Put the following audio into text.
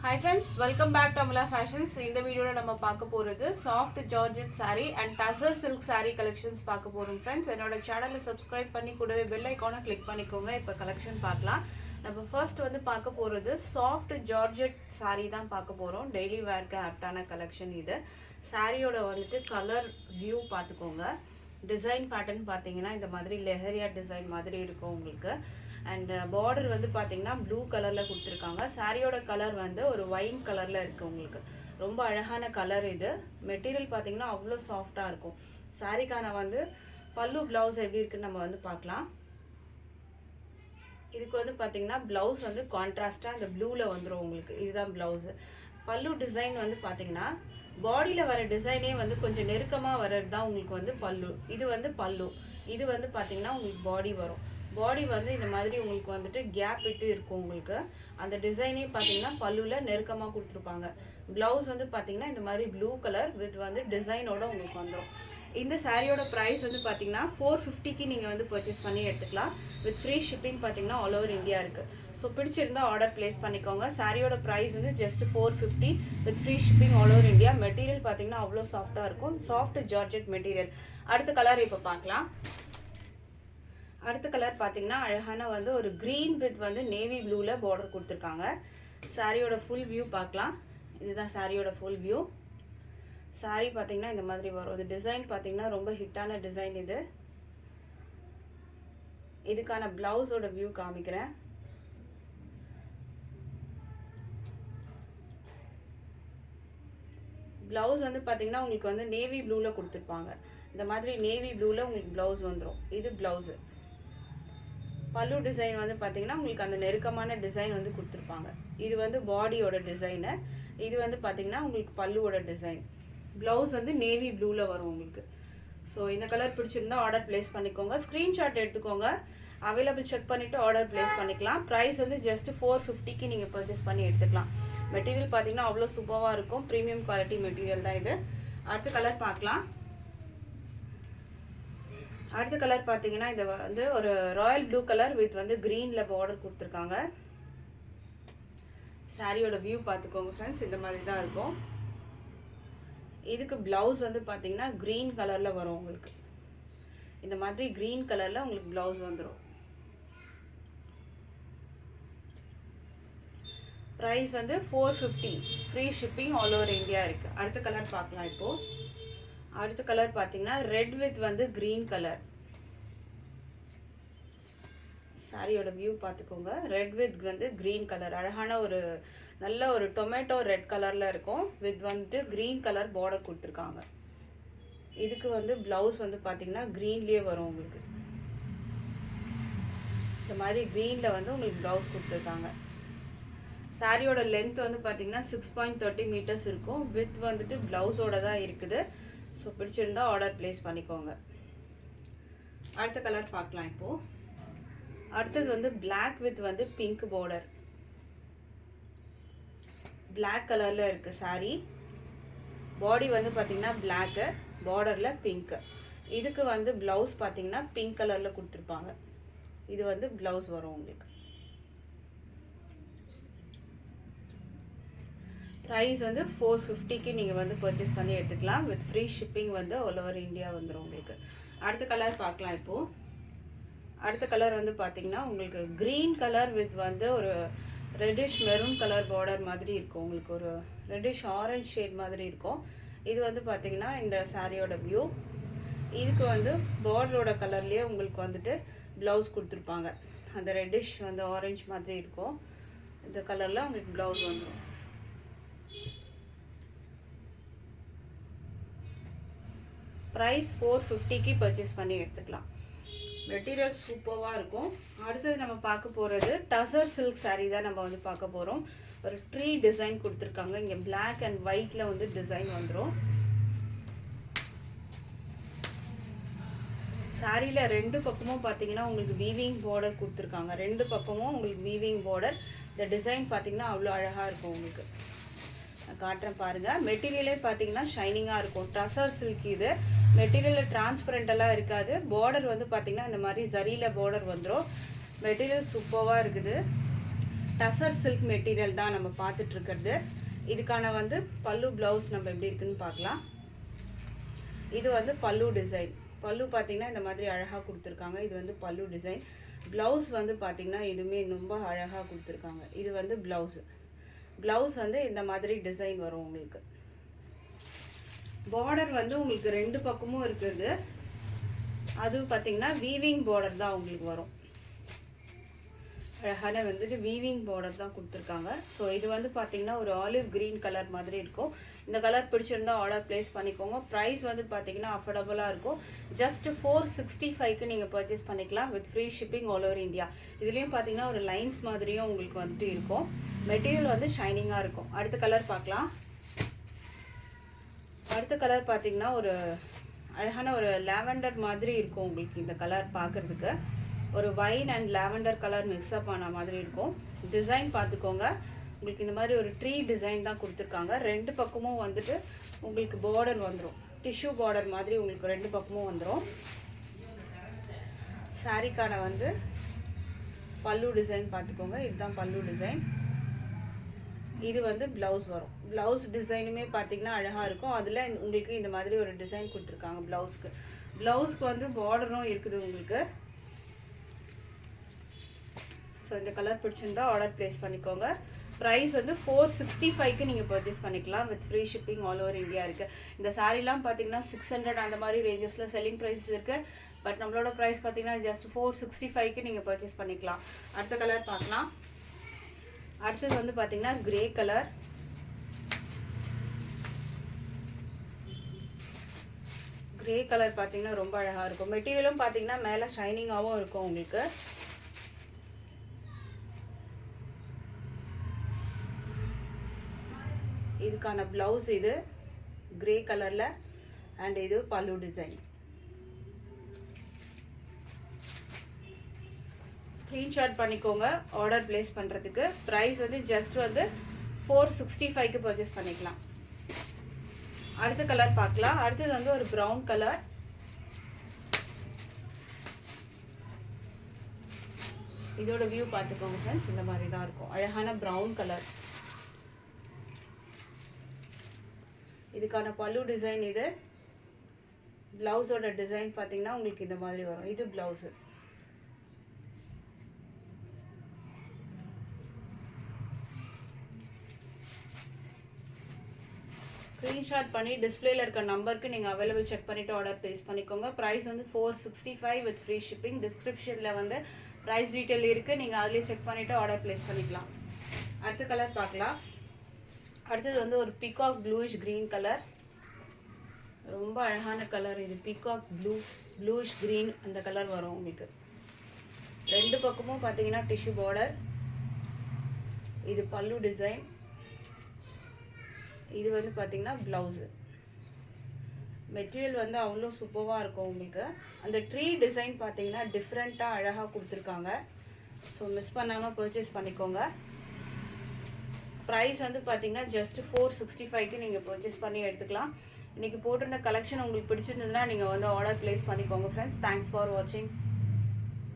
Hi friends, welcome back to Amala Fashions. இந்த வீடியோல நம்ம பார்க்க போறது soft georgette saree and tussar silk saree collections பார்க்க போறோம் friends. என்னோட சேனலை subscribe பண்ணி கூடவே bell icon-ஐ click பண்ணிக்கோங்க. இப்போ collection பார்க்கலாம். நம்ம first வந்து பார்க்க போறது soft georgette saree தான் பார்க்க போறோம். daily wear-க்கு ஆப்டான collection இது. சாரியோட வந்துட்டு கலர் வியூ பார்த்துக்கோங்க. டிசைன் பேட்டர்ன் பார்த்தீங்கன்னா இந்த மாதிரி லெஹரியா டிசைன் மாதிரி இருக்கும் உங்களுக்கு. அண்ட் பார்டர் வந்து பார்த்தீங்கன்னா ப்ளூ கலரில் கொடுத்துருக்காங்க. சாரியோட கலர் வந்து ஒரு ஒயின் கலரில் இருக்குது உங்களுக்கு. ரொம்ப அழகான கலர் இது. மெட்டீரியல் பார்த்தீங்கன்னா அவ்வளோ சாஃப்டாக இருக்கும். சாரிக்கான வந்து பல்லு ப்ளவுஸ் எப்படி இருக்குன்னு நம்ம வந்து பார்க்கலாம். இதுக்கு வந்து பார்த்தீங்கன்னா ப்ளவுஸ் வந்து கான்ட்ராஸ்டாக அந்த ப்ளூவில் வந்துடும் உங்களுக்கு. இதுதான் ப்ளவுஸு. பல்லு டிசைன் வந்து பார்த்தீங்கன்னா பாடியில் வர டிசைனே வந்து கொஞ்சம் நெருக்கமாக வர்றது தான் உங்களுக்கு வந்து பல்லு. இது வந்து பல்லு. இது வந்து பார்த்தீங்கன்னா உங்களுக்கு பாடி வரும். பாடி வந்து இந்த மாதிரி உங்களுக்கு வந்துட்டு கேப் விட்டு இருக்கும் உங்களுக்கு. அந்த டிசைனே பார்த்தீங்கன்னா பல்லுவில் நெருக்கமாக கொடுத்துருப்பாங்க. ப்ளவுஸ் வந்து பார்த்தீங்கன்னா இந்த மாதிரி ப்ளூ கலர் வித் வந்து டிசைனோட உங்களுக்கு வந்துடும். இந்த சாரியோட ப்ரைஸ் வந்து பார்த்தீங்கன்னா 450க்கு நீங்கள் வந்து பர்ச்சேஸ் பண்ணி எடுத்துக்கலாம். வித் ஃப்ரீ ஷிப்பிங் பார்த்தீங்கன்னா ஆல் ஓவர் இந்தியா இருக்குது. ஸோ பிடிச்சிருந்தா ஆர்டர் பிளேஸ் பண்ணிக்கோங்க. சாரியோட ப்ரைஸ் வந்து just 450 with free shipping all over India. Material பார்த்தீங்கன்னா அவ்வளோ சாஃப்டாக இருக்கும். Soft georgette material. அடுத்த கலர் இப்போ பார்க்கலாம். அடுத்த கலர் பார்த்தீங்கன்னா அழகான வந்து ஒரு க்ரீன் வித் வந்து நேவி ப்ளூவில் பார்டர் கொடுத்துருக்காங்க. சாரியோட ஃபுல் வியூ பார்க்கலாம். இதுதான் சாரியோட ஃபுல் வியூ. சாரி பார்த்தீங்கன்னா இந்த மாதிரி வரும். இது டிசைன் பார்த்தீங்கன்னா ரொம்ப ஹிட்டான டிசைன் இது. இதுக்கான பிளவுஸோட வியூ காமிக்கிறேன். பிளவுஸ் வந்து பார்த்தீங்கன்னா உங்களுக்கு வந்து நேவி ப்ளூவில் கொடுத்துருப்பாங்க. இந்த மாதிரி நேவி ப்ளூவில் உங்களுக்கு பிளவுஸ் வந்துடும். இது பிளவுஸு. பல்லு டிசைன் வந்து பார்த்தீங்கன்னா உங்களுக்கு அந்த நெருக்கமான டிசைன் வந்து கொடுத்துருப்பாங்க. இது வந்து பாடியோட டிசைனு. இது வந்து பார்த்தீங்கன்னா உங்களுக்கு பல்லுவோட டிசைன். ப்ளவுஸ் வந்து நேவி ப்ளூவில் வரும் உங்களுக்கு. ஸோ இந்த கலர் பிடிச்சிருந்தா ஆர்டர் பிளேஸ் பண்ணிக்கோங்க. ஸ்க்ரீன்ஷாட் எடுத்துக்கோங்க. அவைலபிள் செக் பண்ணிவிட்டு ஆர்டர் பிளேஸ் பண்ணிக்கலாம். ப்ரைஸ் வந்து ஜஸ்ட் 450க்கு நீங்கள் பர்ச்சேஸ் பண்ணி எடுத்துக்கலாம். மெட்டீரியல் பார்த்தீங்கன்னா அவ்வளோ சூப்பராக இருக்கும். ப்ரீமியம் குவாலிட்டி மெட்டீரியல் தான் இது. அடுத்த கலர் பார்க்கலாம். அடுத்த கலர் பார்த்தீங்கன்னா இது வந்து ஒரு ராயல் ப்ளூ கலர் வித் வந்து க்ரீனில் பார்டர் கொடுத்துருக்காங்க. சாரியோட வியூ பார்த்துக்கோங்க ஃப்ரெண்ட்ஸ். இந்த மாதிரி தான் இருக்கும். இதுக்கு ப்ளவுஸ் வந்து பார்த்தீங்கன்னா க்ரீன் கலரில் வரும் உங்களுக்கு. இந்த மாதிரி க்ரீன் கலரில் உங்களுக்கு ப்ளவுஸ் வந்துடும். ப்ரைஸ் வந்து 450 free shipping all over India இருக்குது. அடுத்த கலர் பார்க்கலாம் இப்போது. அடுத்த கலர் பார்த்தீங்கன்னா ரெட் வித் வந்து க்ரீன் கலர். சாரியோட வியூ பார்த்துக்கோங்க. ரெட் வித் வந்து க்ரீன் கலர். அழகான ஒரு நல்ல ஒரு டொமேட்டோ ரெட் கலரில் இருக்கும். வித் வந்துட்டு க்ரீன் கலர் பார்டர் கொடுத்துருக்காங்க. இதுக்கு வந்து ப்ளவுஸ் வந்து பார்த்தீங்கன்னா க்ரீன்லேயே வரும் உங்களுக்கு. இந்த மாதிரி க்ரீனில் வந்து உங்களுக்கு ப்ளவுஸ் கொடுத்துருக்காங்க. சாரியோட லென்த் வந்து பார்த்தீங்கன்னா 6.30 மீட்டர்ஸ் இருக்கும். வித் வந்துட்டு ப்ளவுஸோட தான் இருக்குது. ஸோ பிடிச்சிருந்தா ஆர்டர் பிளேஸ் பண்ணிக்கோங்க. அடுத்த கலர் பார்க்கலாம் இப்போது. அடுத்தது வந்து பிளாக் வித் வந்து பிங்க் பார்டர். பிளாக் கலரில் இருக்குது சாரி. பாடி வந்து பார்த்தீங்கன்னா பிளாக்கு, பார்டரில் பிங்க்கு. இதுக்கு வந்து ப்ளவுஸ் பார்த்தீங்கன்னா பிங்க் கலரில் கொடுத்துருப்பாங்க. இது வந்து ப்ளவுஸ் வரும் உங்களுக்கு. ப்ரைஸ் வந்து 450க்கு நீங்கள் வந்து பர்ச்சேஸ் பண்ணி எடுத்துக்கலாம். வித் ஃப்ரீ ஷிப்பிங் வந்து ஆல் ஓவர் இந்தியா வந்துடும் உங்களுக்கு. அடுத்த கலர் பார்க்கலாம் இப்போது. அடுத்த கலர் வந்து பார்த்தீங்கன்னா உங்களுக்கு க்ரீன் கலர் வித் வந்து ஒரு ரெட்டிஷ் மெரூன் கலர் பார்டர் மாதிரி இருக்கும் உங்களுக்கு. ஒரு ரெட்டிஷ் ஆரஞ்ச் ஷேட் மாதிரி இருக்கும். இது வந்து பார்த்தீங்கன்னா இந்த சாரியோட வியூ. இதுக்கு வந்து பார்டரோட கலர்லேயே உங்களுக்கு வந்துட்டு ப்ளவுஸ் கொடுத்துருப்பாங்க. அந்த ரெட்டிஷ் வந்து ஆரஞ்ச் மாதிரி இருக்கும். இந்த கலரில் உங்களுக்கு ப்ளவுஸ் வந்துடும். ப்ரைஸ் 450க்கு பர்ச்சேஸ் பண்ணி எடுத்துக்கலாம். மெட்டீரியல் சூப்பராக இருக்கும். அடுத்தது நம்ம பார்க்க போகிறது டசர் சில்க் சாரீ தான் நம்ம வந்து பார்க்க போகிறோம். ஒரு ட்ரீ டிசைன் கொடுத்துருக்காங்க. இங்கே பிளாக் அண்ட் ஒயிட்டில் வந்து டிசைன் வந்துடும். சாரியில் ரெண்டு பக்கமும் பார்த்தீங்கன்னா உங்களுக்கு வீவிங் பார்டர் கொடுத்துருக்காங்க. ரெண்டு பக்கமும் உங்களுக்கு வீவிங் பார்டர். இந்த டிசைன் பார்த்தீங்கன்னா அவ்வளோ அழகாக இருக்கும் உங்களுக்கு. நான் காட்டுறேன் பாருங்கள். மெட்டீரியலே பார்த்தீங்கன்னா ஷைனிங்காக இருக்கும். டசர் சில்க் இது. மெட்டீரியலில் டிரான்ஸ்பரண்டெல்லாம் இருக்காது. பார்டர் வந்து பார்த்தீங்கன்னா இந்த மாதிரி ஜரியில் பார்டர் வந்துடும். மெட்டீரியல் சூப்பராக இருக்குது. டசர் சில்க் மெட்டீரியல் தான் நம்ம பார்த்துட்டு இருக்கிறது. இதுக்கான வந்து பல்லு ப்ளவுஸ் நம்ம எப்படி இருக்குன்னு பார்க்கலாம். இது வந்து பல்லு டிசைன். பல்லு பார்த்தீங்கன்னா இந்த மாதிரி அழகாக கொடுத்துருக்காங்க. இது வந்து பல்லு டிசைன். ப்ளவுஸ் வந்து பார்த்தீங்கன்னா இதுவுமே ரொம்ப அழகாக கொடுத்துருக்காங்க. இது வந்து ப்ளவுஸ் வந்து இந்த மாதிரி டிசைன் வரும் உங்களுக்கு. பார்டர் வந்து உங்களுக்கு 2 பக்கமும் இருக்குது. அது பார்த்தீங்கன்னா வீவிங் பார்டர் தான் உங்களுக்கு வரும். அழகான வந்துட்டு வீவிங் பார்டர் தான் கொடுத்துருக்காங்க. ஸோ இது வந்து பார்த்தீங்கன்னா ஒரு ஆலிவ் க்ரீன் கலர் மாதிரி இருக்கும். இந்த கலர் பிடிச்சிருந்தா ஆர்டர் ப்ளேஸ் பண்ணிக்கோங்க. ப்ரைஸ் வந்து பார்த்தீங்கன்னா அஃபோர்டபுளாக இருக்கும். ஜஸ்ட் 465க்கு நீங்கள் பர்ச்சேஸ் பண்ணிக்கலாம் with free shipping all over India. இதுலேயும் பார்த்தீங்கன்னா ஒரு லைன்ஸ் மாதிரியும் உங்களுக்கு வந்துட்டு இருக்கும். மெட்டீரியல் வந்து ஷைனிங்காக இருக்கும். அடுத்த கலர் பார்க்கலாம். அடுத்த கலர் பார்த்தீங்கன்னா ஒரு அழகான ஒரு லாவெண்டர் மாதிரி இருக்கும் உங்களுக்கு. இந்த கலர் பார்க்குறதுக்கு ஒரு wine and lavender colour mix up ஆன மாதிரி இருக்கும். டிசைன் பார்த்துக்கோங்க. உங்களுக்கு இந்த மாதிரி ஒரு ட்ரீ டிசைன் தான் கொடுத்துருக்காங்க. 2 பக்கமும் வந்துட்டு உங்களுக்கு பார்டர் வந்துடும். டிஷ்யூ பார்டர் மாதிரி உங்களுக்கு 2 பக்கமும் வந்துடும். சாரிக்கான வந்து பல்லு டிசைன் பார்த்துக்கோங்க. இதுதான் பல்லு டிசைன். இது வந்து ப்ளவுஸ் வரும். ப்ளவுஸ் டிசைனுமே பார்த்தீங்கன்னா அழகாக இருக்கும். அதில் உங்களுக்கு இந்த மாதிரி ஒரு டிசைன் கொடுத்துருக்காங்க ப்ளவுஸ்க்கு வந்து பார்டரும் இருக்குது உங்களுக்கு. ஸோ இந்த கலர் பிடிச்சிருந்தா ஆர்டர் ப்ளேஸ் பண்ணிக்கோங்க. ப்ரைஸ் வந்து 465க்கு நீங்கள் பர்ச்சேஸ் பண்ணிக்கலாம் with free shipping all over India இருக்குது. இந்த சாரீலாம் பார்த்தீங்கன்னா 600 அந்த மாதிரி ரேஞ்சஸில் செல்லிங் ப்ரைஸஸ் இருக்குது. பட் நம்மளோட ப்ரைஸ் பார்த்தீங்கன்னா ஜஸ்ட் 465க்கு நீங்கள் பர்ச்சேஸ் பண்ணிக்கலாம். அடுத்த கலர் பார்க்கலாம். அடுத்தது வந்து பார்த்தீங்கன்னா கிரே கலர். கிரே கலர் பார்த்தீங்கன்னா ரொம்ப அழகாக இருக்கும். மெட்டீரியலும் பார்த்தீங்கன்னா மேலே ஷைனிங்காகவும் இருக்கும் உங்களுக்கு. இதுக்கான ப்ளவுஸ் இது கிரே கலரில் அண்ட் இது பல்லு டிசைன். ஸ்க்ரீன்ஷாட் பண்ணிக்கோங்க ஆர்டர் ப்ளேஸ் பண்ணுறதுக்கு. ப்ரைஸ் வந்து ஜஸ்ட் வந்து 465க்கு பர்ச்சேஸ் பண்ணிக்கலாம். அடுத்த கலர் பார்க்கலாம். அடுத்தது வந்து ஒரு ப்ரௌன் கலர். இதோட வியூ பார்த்துக்கோங்க ஃப்ரெண்ட்ஸ். இந்த மாதிரி தான் இருக்கும். அழகான ப்ரௌன் கலர். இதுக்கான பல்லு டிசைன் இது. ப்ளவுஸோட டிசைன் பார்த்தீங்கன்னா உங்களுக்கு இந்த மாதிரி வரும். இது ப்ளவுஸு. ஸ்க்ரீன்ஷாட் பண்ணி டிஸ்பிளேல இருக்க நம்பருக்கு நீங்கள் அவைலபிள் செக் பண்ணிவிட்டு ஆர்டர் ப்ளேஸ் பண்ணிக்கோங்க. ப்ரைஸ் வந்து 465 வித் ஃப்ரீ ஷிப்பிங். டிஸ்கிரிப்ஷனில் வந்து ப்ரைஸ் டீட்டெயில் இருக்குது. நீங்கள் அதுலேயே செக் பண்ணிவிட்டு ஆர்டர் ப்ளேஸ் பண்ணிக்கலாம். அடுத்த கலர் பார்க்கலாம். அடுத்தது வந்து ஒரு பீகாக் ப்ளூயிஷ் க்ரீன் கலர். ரொம்ப அழகான கலர் இது. பீகாக் ப்ளூயிஷ் க்ரீன் அந்த கலர் வரும் உங்களுக்கு. 2 பக்கமும் பார்த்தீங்கன்னா டிஷ்யூ பார்டர். இது பல்லு டிசைன். இது வந்து பார்த்தீங்கன்னா ப்ளவுஸு. மெட்டீரியல் வந்து அவ்வளோ சூப்பராக இருக்கும் உங்களுக்கு. அந்த ட்ரீ டிசைன் பார்த்தீங்கன்னா டிஃப்ரெண்ட்டாக அழகாக கொடுத்துருக்காங்க. ஸோ மிஸ் பண்ணாமல் பர்ச்சேஸ் பண்ணிக்கோங்க. ப்ரைஸ் வந்து பார்த்தீங்கன்னா ஜஸ்ட் 465க்கு நீங்கள் பர்ச்சேஸ் பண்ணி எடுத்துக்கலாம். இன்றைக்கி போட்டிருந்த கலெக்ஷன் உங்களுக்கு பிடிச்சிருந்ததுன்னா நீங்கள் வந்து ஆர்டர் ப்ளேஸ் பண்ணிக்கோங்க ஃப்ரெண்ட்ஸ். தேங்க்ஸ் ஃபார் வாட்சிங்.